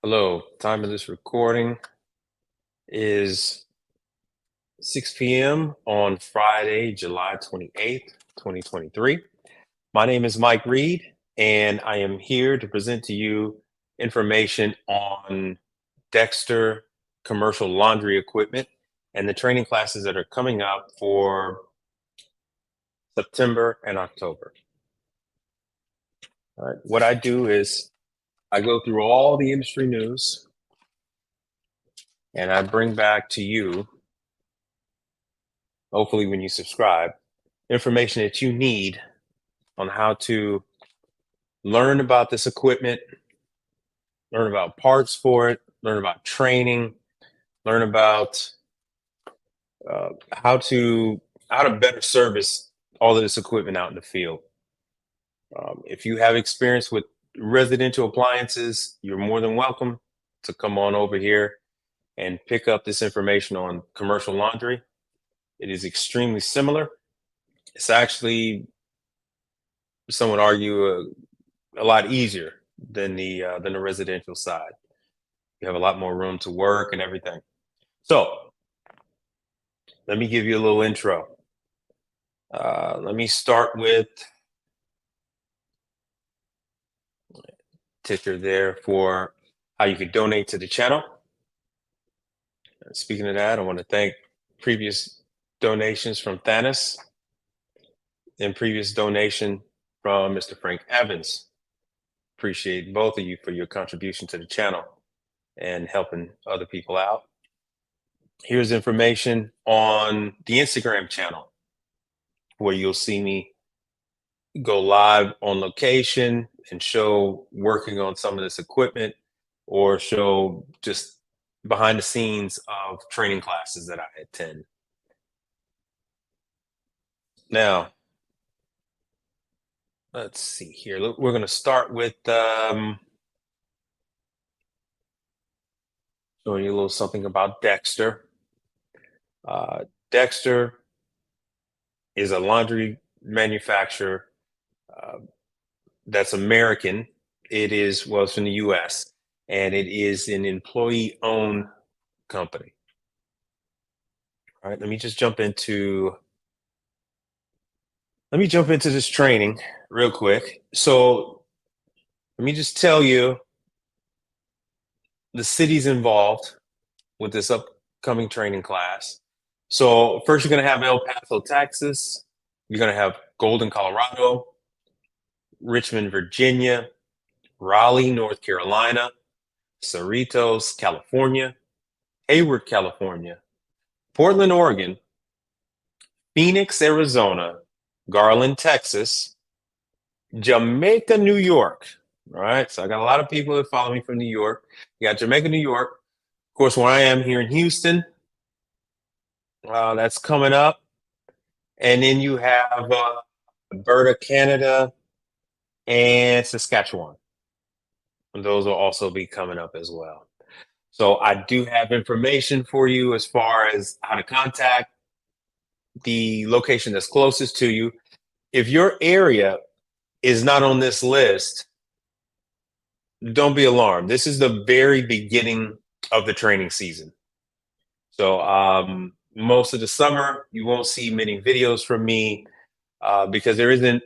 Hello, time of this recording is 6 p.m. on Friday, July 28th, 2023. My name is Mike Reed, and I am here to present to you information on Dexter commercial laundry equipment and the training classes that are coming up for September and October. All right. What I do is I go through all the industry news and I bring back to you, hopefully when you subscribe, information that you need on how to learn about this equipment, learn about parts for it, learn about training, learn about how to better service all of this equipment out in the field. If you have experience with residential appliances, you're more than welcome to come on over here and pick up this information on commercial laundry. It is extremely similar. It's actually, some would argue, a lot easier than the residential side. You have a lot more room to work and everything. So let me give you a little intro. Let me start with ticker there for how you could donate to the channel. Speaking of that, I want to thank previous donations from Thanos and previous donation from Mr. Frank Evans. Appreciate both of you for your contribution to the channel and helping other people out. Here's information on the Instagram channel where you'll see me go live on location and show working on some of this equipment or show just behind the scenes of training classes that I attend. Now, let's see here. Look, we're going to start with showing you a little something about Dexter. Dexter is a laundry manufacturer that's American. It is, well, it's from the US, and it is an employee-owned company. All right, let me jump into this training real quick. So let me just tell you the cities involved with this upcoming training class. So first you're going to have El Paso, Texas. You're going to have Golden, Colorado, Richmond, Virginia, Raleigh, North Carolina, Cerritos, California, Hayward, California, Portland, Oregon, Phoenix, Arizona, Garland, Texas, Jamaica, New York. All right, so I got a lot of people that follow me from New York. You got Jamaica, New York. Of course, where I am here in Houston, that's coming up. And then you have Alberta, Canada, and Saskatchewan. And those will also be coming up as well. So I do have information for you as far as how to contact the location that's closest to you. If your area is not on this list, don't be alarmed. This is the very beginning of the training season. So most of the summer, you won't see many videos from me because there isn't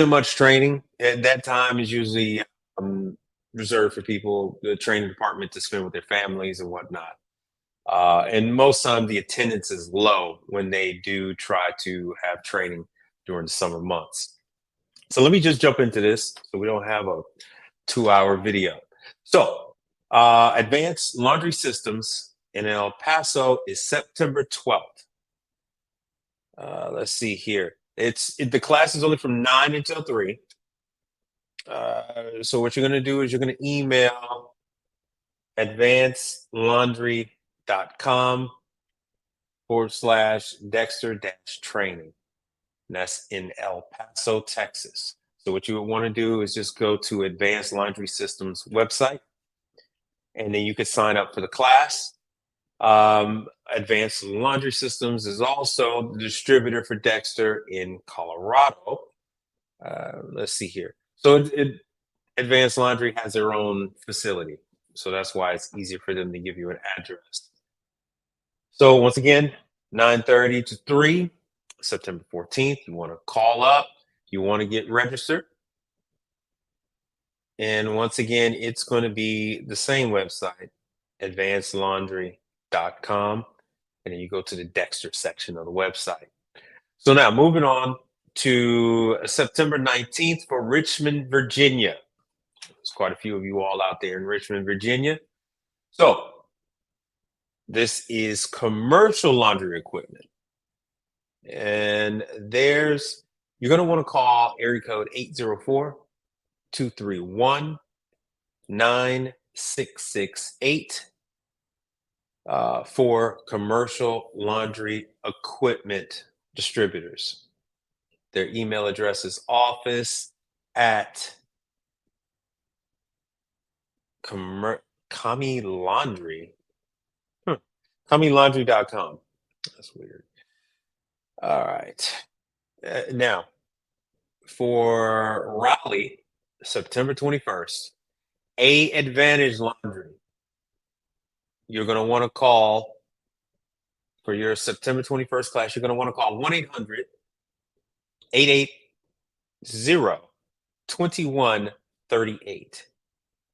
much training. At that time is usually reserved for people, the training department, to spend with their families and whatnot. And most time the attendance is low when they do try to have training during the summer months. So let me just jump into this so we don't have a 2-hour video. So Advanced Laundry Systems in El Paso is September 12th. Let's see here. The class is only from 9 until 3. So what you're going to do is you're going to email advancedlaundry.com/Dexter-training. And that's in El Paso, Texas. So what you would want to do is just go to Advanced Laundry Systems website, and then you could sign up for the class. Advanced Laundry Systems is also the distributor for Dexter in Colorado. Let's see here. So Advanced Laundry has their own facility. So that's why it's easier for them to give you an address. So once again, 9:30 to 3, September 14th. You want to call up, you want to get registered. And once again, it's going to be the same website, advancedlaundry.com. And then you go to the Dexter section of the website. So now moving on to September 19th for Richmond, Virginia. There's quite a few of you all out there in Richmond, Virginia. So this is commercial laundry equipment. And you're going to want to call area code 804-231-9668 for commercial laundry equipment distributors. Their email address is office at Kami Laundry. KamiLaundry.com. That's weird. All right. Now, for Raleigh, September 21st, A Advantage Laundry. You're going to want to call for your September 21st class. You're going to want to call 1-800-880-2138.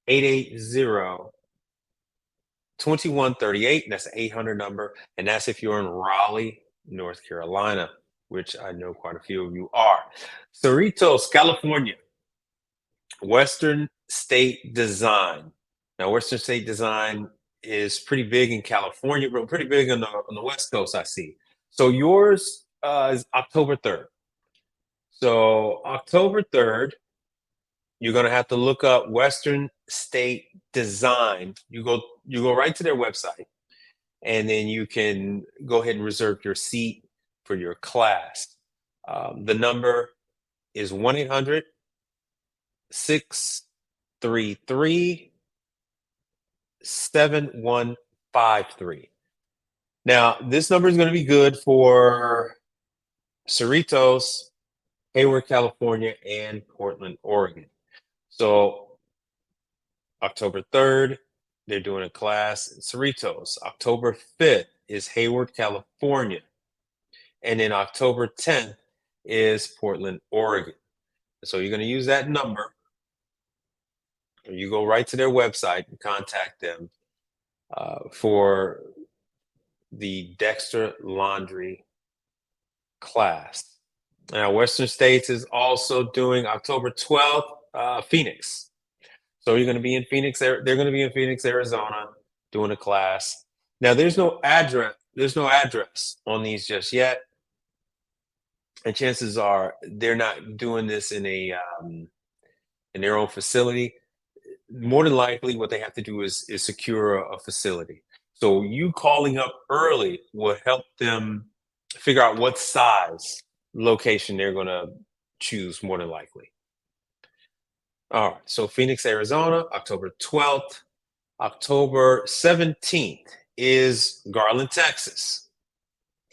880-2138. That's an 800 number. And that's if you're in Raleigh, North Carolina, which I know quite a few of you are. Cerritos, California. Western State Design. Now, Western State Design is pretty big in California, but pretty big on the West Coast, I see. So yours is October 3rd. So October 3rd, you're going to have to look up Western State Design. You go right to their website, and then you can go ahead and reserve your seat for your class. The number is 1-800-633-7153. Now, this number is going to be good for Cerritos, Hayward, California, and Portland, Oregon. So October 3rd, they're doing a class in Cerritos. October 5th is Hayward, California. And then October 10th is Portland, Oregon. So you're going to use that number. You go right to their website and contact them for the Dexter Laundry class. Now, Western States is also doing October 12th, Phoenix. So you're going to be in Phoenix. They're going to be in Phoenix, Arizona, doing a class. Now, there's no address. There's no address on these just yet, and chances are they're not doing this in their own facility. More than likely, what they have to do is secure a facility. So you calling up early will help them figure out what size location they're going to choose more than likely. All right. So Phoenix, Arizona, October 12th. October 17th is Garland, Texas.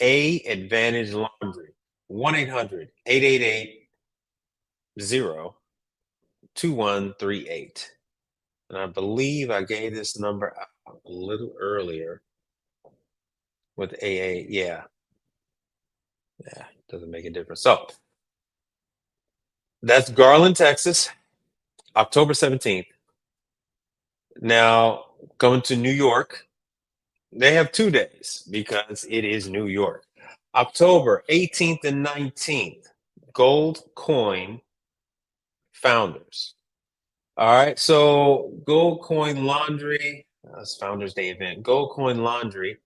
A Advantage Laundry. 1-800-888-2138. And I believe I gave this number out a little earlier with AA. Yeah, doesn't make a difference. So that's Garland, Texas, October 17th. Now, going to New York, they have 2 days because it is New York. October 18th and 19th, Gold Coin Founders. All right, so Gold Coin Laundry, that's Founders Day event. Gold Coin Laundry,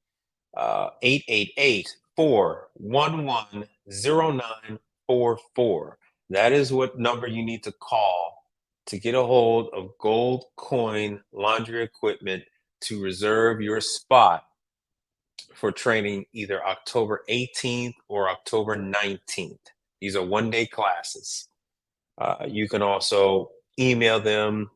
888-411-0944. That is what number you need to call to get a hold of Gold Coin Laundry Equipment to reserve your spot for training either October 18th or October 19th. These are one-day classes. You can also email them.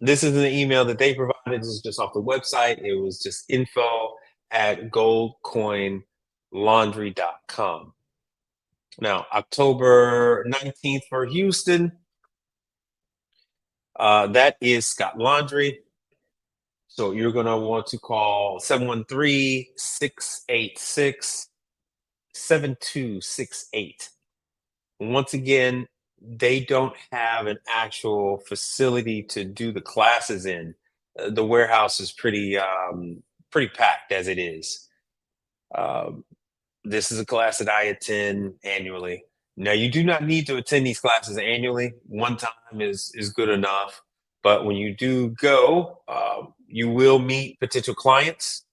This is an email that they provided. This is just off the website. It was just info@goldcoinlaundry.com. Now, October 19th for Houston, That is Scott Laundry. So you're going to want to call 713-686-7268. Once again, they don't have an actual facility to do the classes in. The warehouse is pretty packed as it is. Um, this is a class that I attend annually. Now, you do not need to attend these classes annually. One time is good enough. But when you do go, you will meet potential clients.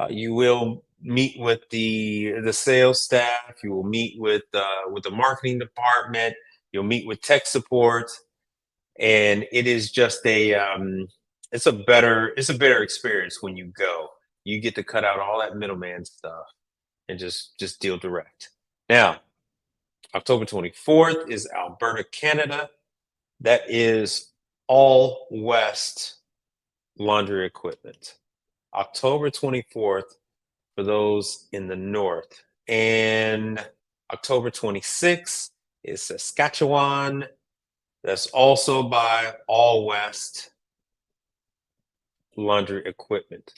You will meet with the sales staff. You will meet with the marketing department. You'll meet with tech support, and it is just a better experience when you go. You get to cut out all that middleman stuff and just deal direct. Now, October 24th is Alberta, Canada. That is all West laundry equipment. October 24th for those in the north. And October 26th is Saskatchewan. That's also by All West Laundry Equipment.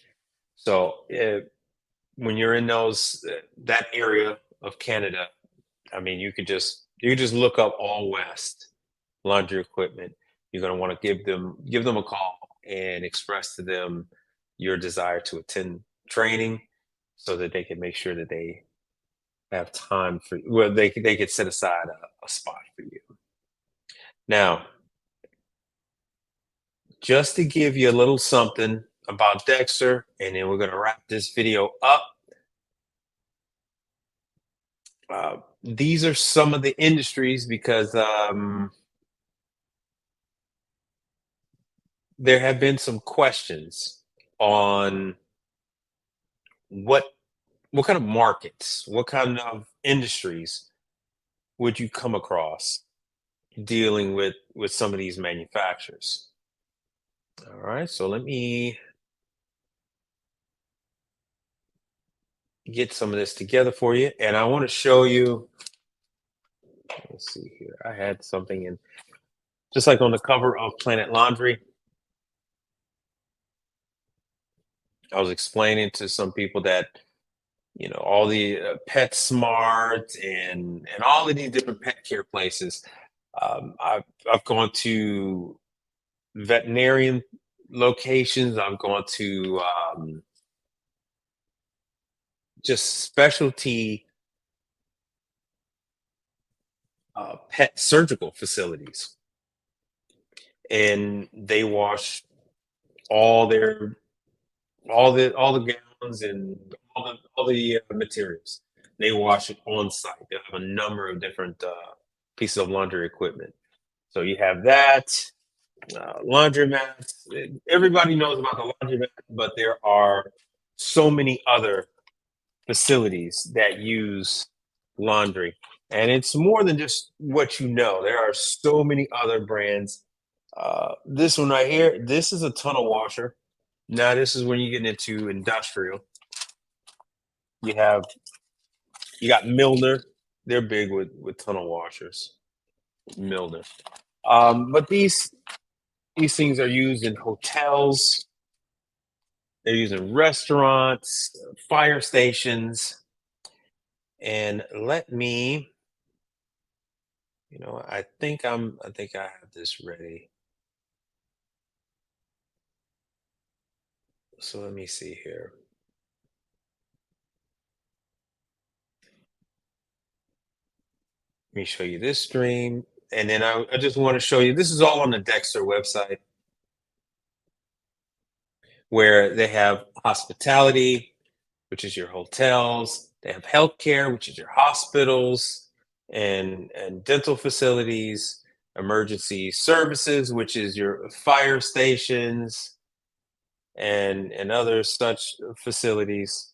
So when you're in that area of Canada, I mean, you could just look up All West Laundry Equipment. You're going to want to give them a call and express to them your desire to attend training, so that they can make sure that they have time for well they could set aside a spot for you. Now, just to give you a little something about Dexter, and then we're going to wrap this video up. These are some of the industries, because there have been some questions on what what kind of markets, what kind of industries would you come across dealing with some of these manufacturers. All right, so let me get some of this together for you, and I want to show you. Let's see here. I had something in, just like on the cover of Planet Laundry. I was explaining to some people that all the PetSmart and all of these different pet care places. I've gone to veterinarian locations. I've gone to just specialty pet surgical facilities, and they wash all their all the gowns and all the materials. They wash it on site. They have a number of different pieces of laundry equipment. So you have that laundromats. Everybody knows about the laundromat, but there are so many other facilities that use laundry, and it's more than just what you know. There are so many other brands. This one right here, this is a tunnel washer. Now, this is when you get into industrial. You have you got Milner. They're big with tunnel washers. Milner. But these things are used in hotels. They're used in restaurants, fire stations, and let me. I think I have this ready. So let me see here. Let me show you this stream. And then I just want to show you, this is all on the Dexter website, where they have hospitality, which is your hotels. They have healthcare, which is your hospitals and dental facilities, emergency services, which is your fire stations and other such facilities.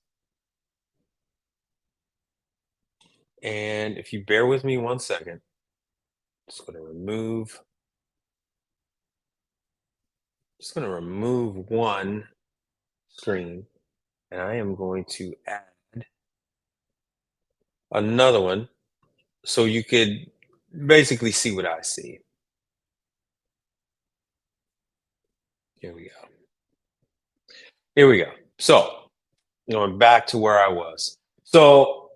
And if you bear with me one second, just going to remove one screen, and I am going to add another one, so you could basically see what I see. Here we go. Here we go. So going back to where I was. So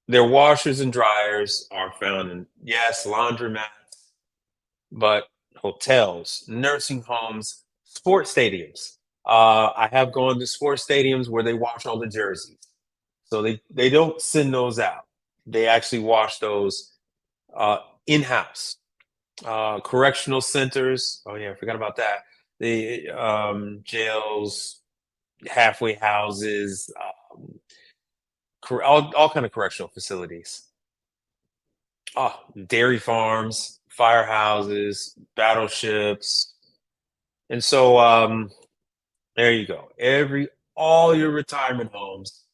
their washers and dryers are found in, yes, laundromats, but hotels, nursing homes, sports stadiums. I have gone to sports stadiums where they wash all the jerseys. So they don't send those out. They actually wash those in house. Correctional centers. Oh yeah, I forgot about that. The jails, halfway houses, all kind of correctional facilities. Oh, dairy farms, firehouses, battleships, and so there you go. All your retirement homes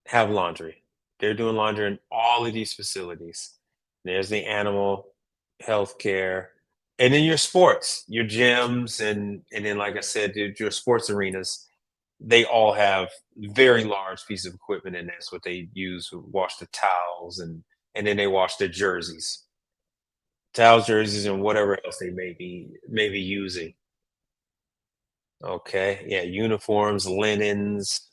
have laundry. They're doing laundry in all of these facilities. There's the animal health care. And then your sports, your gyms, and then like I said, your sports arenas, they all have very large pieces of equipment, and that's what they use to wash the towels and then they wash their jerseys. Towels, jerseys, and whatever else they may be using. Okay. Yeah, uniforms, linens.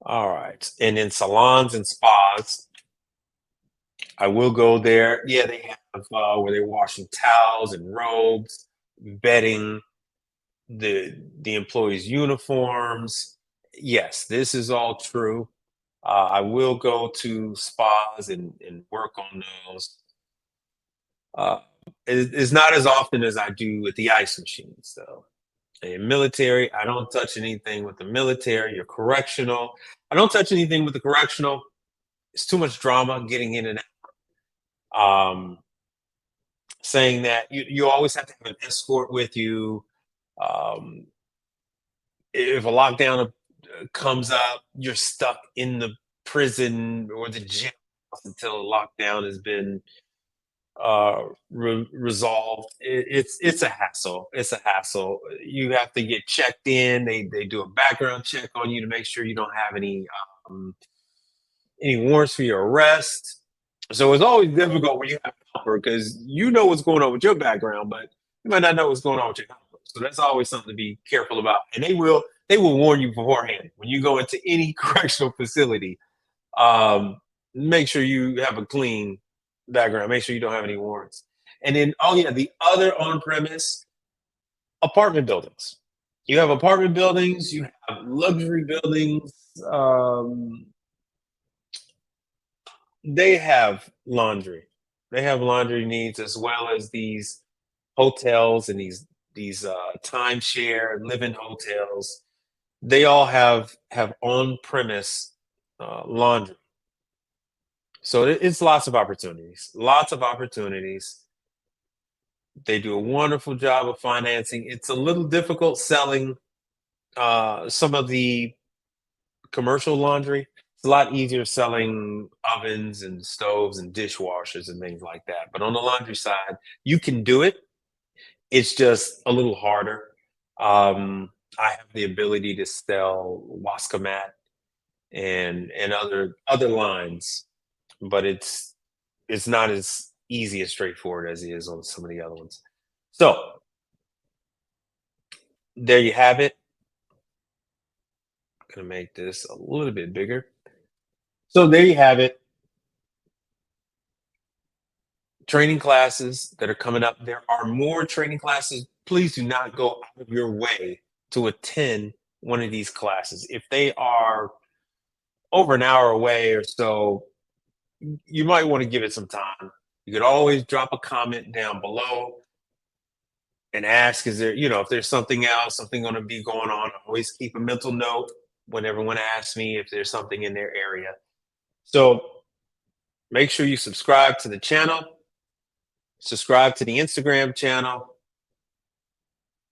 All right. And in salons and spas, I will go there. Yeah, they have where they're washing towels and robes, bedding, the employees' uniforms. Yes, this is all true. I will go to spas and work on those. Uh, it's not as often as I do with the ice machines, though. In military, I don't touch anything with the military. Your correctional, I don't touch anything with the correctional. It's too much drama getting in and out. Saying that you always have to have an escort with you. Um, if a lockdown comes up, you're stuck in the prison or the jail until a lockdown has been resolved. It's a hassle. It's a hassle. You have to get checked in. They do a background check on you to make sure you don't have um, any warrants for your arrest. So it's always difficult when you have a helper because you know what's going on with your background, but you might not know what's going on with your helper. So that's always something to be careful about. And they will warn you beforehand when you go into any correctional facility. Um, Make sure you have a clean background. Make sure you don't have any warrants. And then, oh yeah, the other on-premise apartment buildings. You have apartment buildings. You have luxury buildings. They have laundry. They have laundry needs as well as these hotels and these timeshare living hotels. They all have on premise laundry. So it's lots of opportunities. Lots of opportunities. They do a wonderful job of financing. It's a little difficult selling some of the commercial laundry. It's a lot easier selling ovens and stoves and dishwashers and things like that. But on the laundry side, you can do it. It's just a little harder. I have the ability to sell Wascomat and other lines, but it's not as easy as straightforward as it is on some of the other ones. So there you have it. I'm gonna make this a little bit bigger. So there you have it. Training classes that are coming up. There are more training classes. Please do not go out of your way to attend one of these classes. If they are over an hour away or so, you might want to give it some time. You could always drop a comment down below and ask, is there, if there's something else, something going to be going on. I always keep a mental note when everyone asks me if there's something in their area. So make sure you subscribe to the channel, subscribe to the Instagram channel,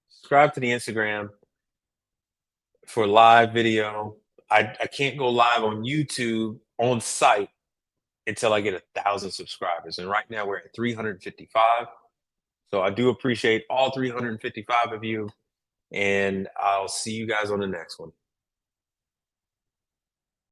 subscribe to the Instagram for live video. I can't go live on YouTube on site until I get 1,000 subscribers. And right now we're at 355. So I do appreciate all 355 of you. And I'll see you guys on the next one.